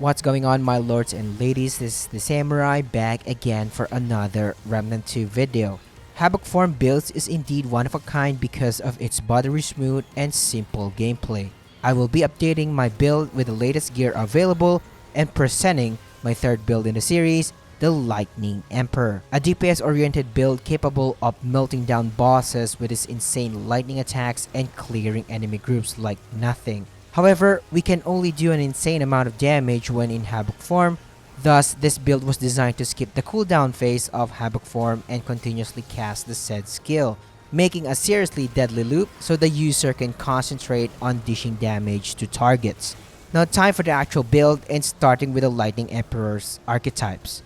What's going on, my lords and ladies? This is the Samurai back again for another Remnant 2 video. Havoc Form Builds is indeed one of a kind because of its buttery smooth and simple gameplay. I will be updating my build with the latest gear available and presenting my third build in the series, the Lightning Emperor, a DPS-oriented build capable of melting down bosses with its insane lightning attacks and clearing enemy groups like nothing. However, we can only do an insane amount of damage when in Havoc form, thus this build was designed to skip the cooldown phase of Havoc form and continuously cast the said skill, making a seriously deadly loop so the user can concentrate on dishing damage to targets. Now time for the actual build, and starting with the Lightning Emperor's archetypes.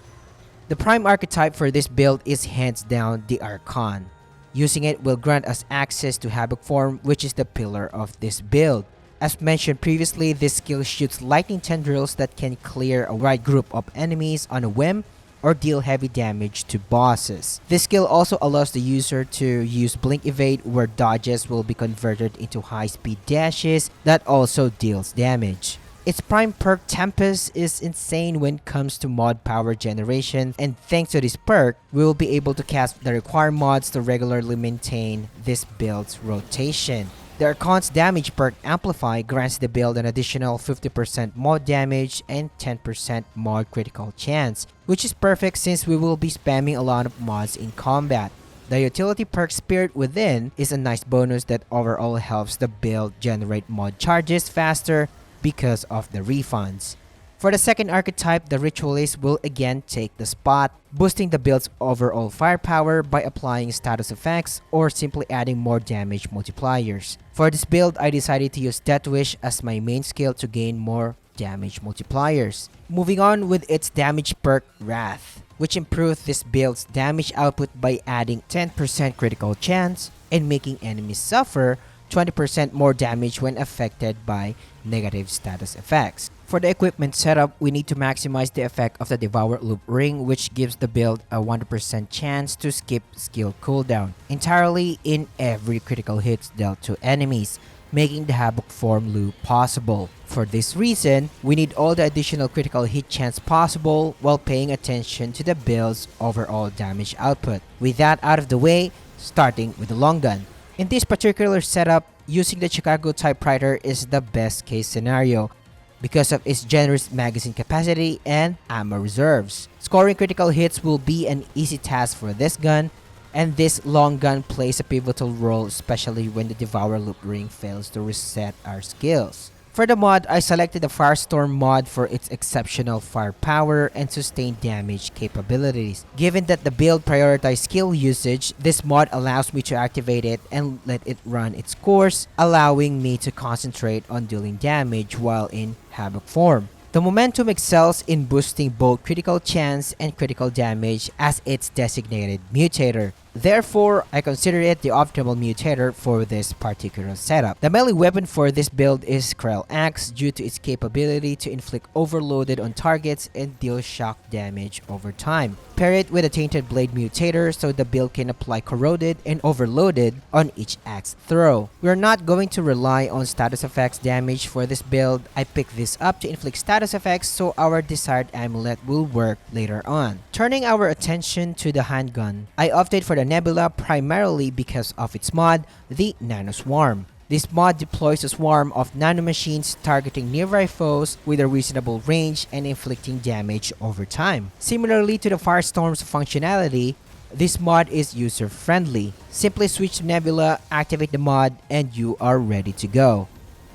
The prime archetype for this build is hands down the Archon. Using it will grant us access to Havoc form, which is the pillar of this build. As mentioned previously, this skill shoots lightning tendrils that can clear a wide group of enemies on a whim or deal heavy damage to bosses. This skill also allows the user to use blink evade, where dodges will be converted into high speed dashes that also deals damage. Its prime perk Tempest is insane when it comes to mod power generation, and thanks to this perk, we will be able to cast the required mods to regularly maintain this build's rotation. The Archon's damage perk Amplify grants the build an additional 50% mod damage and 10% mod critical chance, which is perfect since we will be spamming a lot of mods in combat. The utility perk Spirit Within is a nice bonus that overall helps the build generate mod charges faster because of the refunds. For the second archetype, the Ritualist will again take the spot, boosting the build's overall firepower by applying status effects or simply adding more damage multipliers. For this build, I decided to use Death Wish as my main skill to gain more damage multipliers. Moving on with its damage perk Wrath, which improves this build's damage output by adding 10% critical chance and making enemies suffer 20% more damage when affected by negative status effects. For the equipment setup, we need to maximize the effect of the Devour Loop Ring, which gives the build a 100% chance to skip skill cooldown entirely in every critical hits dealt to enemies, making the Havoc form loop possible. For this reason, we need all the additional critical hit chance possible while paying attention to the build's overall damage output. With that out of the way, starting with the long gun. In this particular setup, using the Chicago typewriter is the best case scenario because of its generous magazine capacity and ammo reserves. Scoring critical hits will be an easy task for this gun, and this long gun plays a pivotal role, especially when the Devour Loop Ring fails to reset our skills. For the mod, I selected the Firestorm mod for its exceptional firepower and sustained damage capabilities. Given that the build prioritizes skill usage, this mod allows me to activate it and let it run its course, allowing me to concentrate on dealing damage while in Havoc form. The Momentum excels in boosting both critical chance and critical damage as its designated mutator. Therefore, I consider it the optimal mutator for this particular setup. The melee weapon for this build is Krell Axe due to its capability to inflict overloaded on targets and deal shock damage over time. Pair it with a Tainted Blade mutator so the build can apply Corroded and Overloaded on each axe throw. We are not going to rely on status effects damage for this build. I picked this up to inflict status effects so our desired amulet will work later on. Turning our attention to the handgun, I opted for the Nebula primarily because of its mod, the Nano Swarm. This mod deploys a swarm of nanomachines targeting nearby foes with a reasonable range and inflicting damage over time. Similarly to the Firestorm's functionality, this mod is user-friendly. Simply switch to Nebula, activate the mod, and you are ready to go.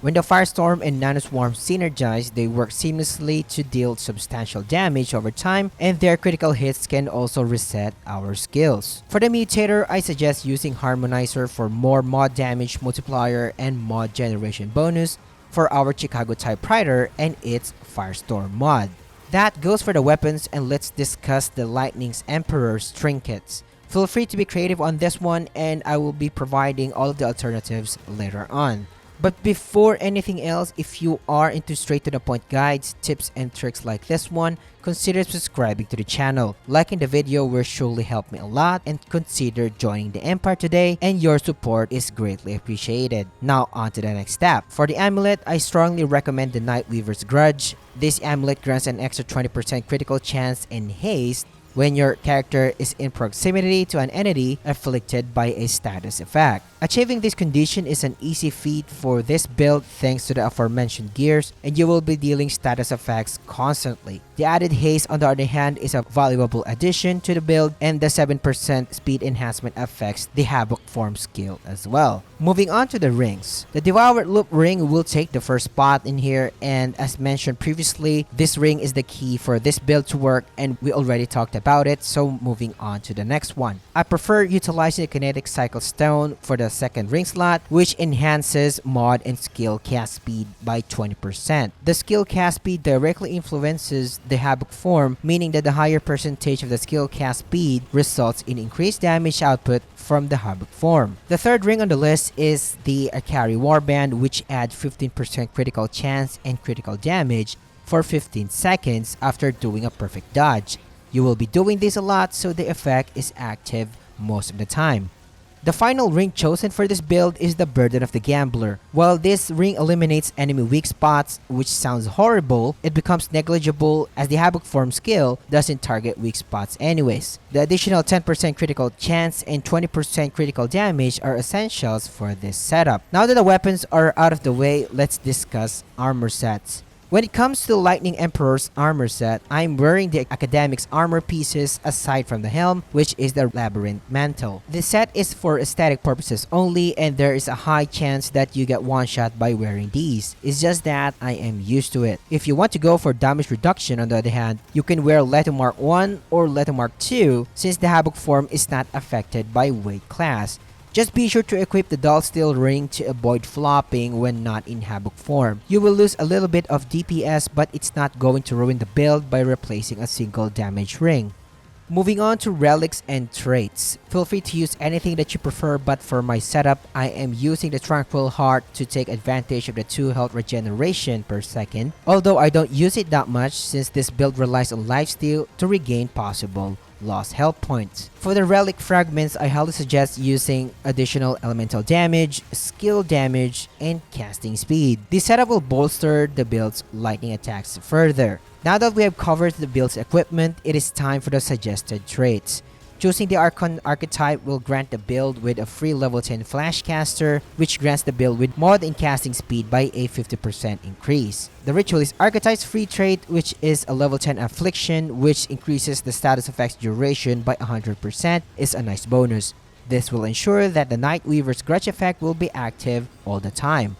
When the Firestorm and Nanoswarm synergize, they work seamlessly to deal substantial damage over time, and their critical hits can also reset our skills. For the mutator, I suggest using Harmonizer for more mod damage multiplier and mod generation bonus for our Chicago typewriter and its Firestorm mod. That goes for the weapons, and let's discuss the Lightning Emperor's Trinkets. Feel free to be creative on this one, and I will be providing all of the alternatives later on. But before anything else, if you are into straight to the point guides, tips and tricks like this one, consider subscribing to the channel. Liking the video will surely help me a lot, and consider joining the Empire today, and your support is greatly appreciated. Now on to the next step. For the amulet, I strongly recommend the Nightweaver's Grudge. This amulet grants an extra 20% critical chance and haste when your character is in proximity to an entity afflicted by a status effect. Achieving this condition is an easy feat for this build thanks to the aforementioned gears, and you will be dealing status effects constantly. The added haste on the other hand is a valuable addition to the build, and the 7% speed enhancement affects the Havoc Form skill as well. Moving on to the rings. The Devoured Loop ring will take the first spot in here, and as mentioned previously, this ring is the key for this build to work, and we already talked about it, so moving on to the next one. I prefer utilizing the Kinetic Cycle Stone for the second ring slot, which enhances mod and skill cast speed by 20%. The skill cast speed directly influences the Havoc Form, meaning that the higher percentage of the skill cast speed results in increased damage output from the Havoc Form. The third ring on the list is the Akari Warband, which adds 15% critical chance and critical damage for 15 seconds after doing a perfect dodge. You will be doing this a lot, so the effect is active most of the time. The final ring chosen for this build is the Burden of the Gambler. While this ring eliminates enemy weak spots, which sounds horrible, it becomes negligible as the Havoc Form skill doesn't target weak spots anyways. The additional 10% critical chance and 20% critical damage are essentials for this setup. Now that the weapons are out of the way, let's discuss armor sets. When it comes to the Lightning Emperor's armor set, I'm wearing the Academic's armor pieces aside from the helm, which is the Labyrinth Mantle. This set is for aesthetic purposes only, and there is a high chance that you get one shot by wearing these. It's just that I am used to it. If you want to go for damage reduction on the other hand, you can wear Leto Mark 1 or Leto Mark 2 since the Havoc Form is not affected by weight class. Just be sure to equip the Dull Steel ring to avoid flopping when not in Havoc Form. You will lose a little bit of DPS, but it's not going to ruin the build by replacing a single damage ring. Moving on to relics and traits. Feel free to use anything that you prefer, but for my setup, I am using the Tranquil Heart to take advantage of the 2 health regeneration per second, although I don't use it that much since this build relies on lifesteal to regain possible lost health points. For the relic fragments, I highly suggest using additional elemental damage, skill damage, and casting speed. This setup will bolster the build's lightning attacks further. Now that we have covered the build's equipment, it is time for the suggested traits. Choosing the Archon archetype will grant the build with a free level 10 Flashcaster, which grants the build with mod and casting speed by a 50% increase. The Ritualist archetype's free trait, which is a level 10 Affliction, which increases the status effect's duration by 100%, is a nice bonus. This will ensure that the Nightweaver's Grudge effect will be active all the time.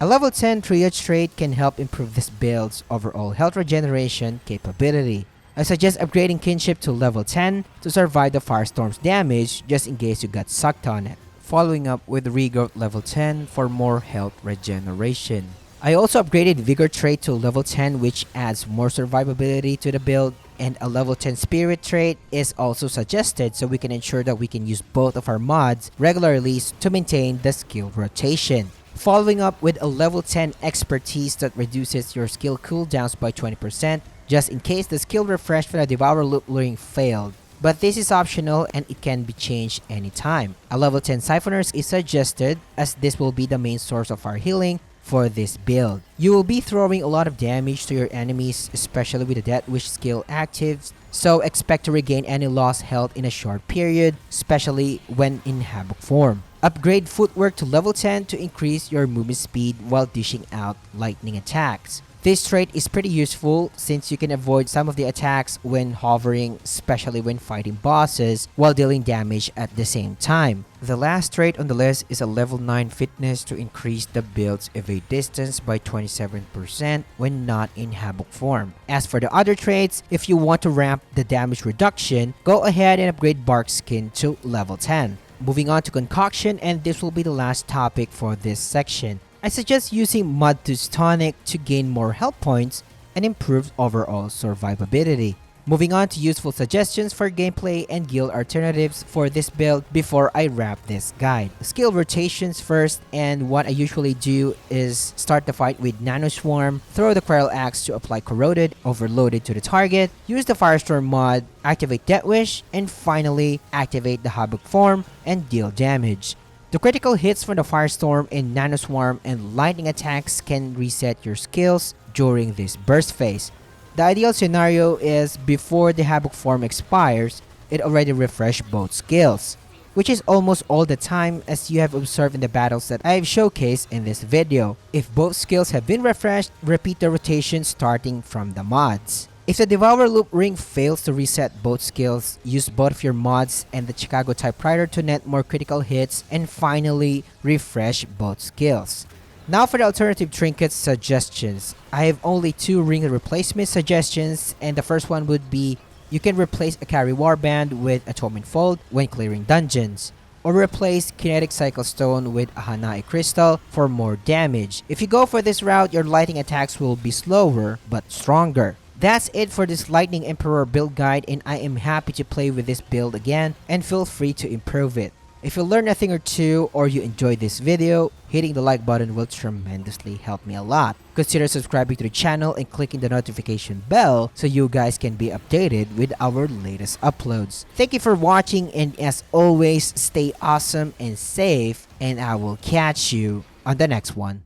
A level 10 Triage trait can help improve this build's overall health regeneration capability. I suggest upgrading Kinship to level 10 to survive the Firestorm's damage just in case you got sucked on it. Following up with Regrowth level 10 for more health regeneration. I also upgraded Vigor trait to level 10, which adds more survivability to the build, and a level 10 Spirit trait is also suggested so we can ensure that we can use both of our mods regularly to maintain the skill rotation. Following up with a level 10 Expertise that reduces your skill cooldowns by 20%, just in case the skill refresh for the Devour Loop ring failed. But this is optional and it can be changed anytime. A level 10 Siphoners is suggested as this will be the main source of our healing for this build. You will be throwing a lot of damage to your enemies, especially with the Death Wish skill active, so expect to regain any lost health in a short period, especially when in Havoc Form. Upgrade Footwork to level 10 to increase your movement speed while dishing out lightning attacks. This trait is pretty useful since you can avoid some of the attacks when hovering, especially when fighting bosses, while dealing damage at the same time. The last trait on the list is a level 9 Fitness to increase the build's evade distance by 27% when not in Havoc Form. As for the other traits, if you want to ramp the damage reduction, go ahead and upgrade Bark Skin to level 10. Moving on to Concoction, and this will be the last topic for this section. I suggest using Mudtooth's Tonic to gain more health points and improve overall survivability. Moving on to useful suggestions for gameplay and guild alternatives for this build before I wrap this guide. Skill rotations first, and what I usually do is start the fight with Nano Swarm, throw the Quarrel Axe to apply Corroded, Overloaded to the target, use the Firestorm mod, activate Death Wish, and finally activate the Havoc Form and deal damage. The critical hits from the Firestorm and Nano Swarm and lightning attacks can reset your skills during this burst phase. The ideal scenario is before the Havoc Form expires, it already refreshed both skills, which is almost all the time as you have observed in the battles that I have showcased in this video. If both skills have been refreshed, repeat the rotation starting from the mods. If the Devour Loop Ring fails to reset both skills, use both of your mods and the Chicago typewriter to net more critical hits and finally refresh both skills. Now for the alternative trinkets suggestions. I have only 2 ring replacement suggestions, and the first one would be you can replace a carry warband with Atonement Fold when clearing dungeons, or replace Kinetic Cycle Stone with a Hanai Crystal for more damage. If you go for this route, your lightning attacks will be slower but stronger. That's it for this Lightning Emperor build guide, and I am happy to play with this build again, and feel free to improve it. If you learned a thing or two or you enjoyed this video, hitting the like button will tremendously help me a lot. Consider subscribing to the channel and clicking the notification bell so you guys can be updated with our latest uploads. Thank you for watching, and as always, stay awesome and safe, and I will catch you on the next one.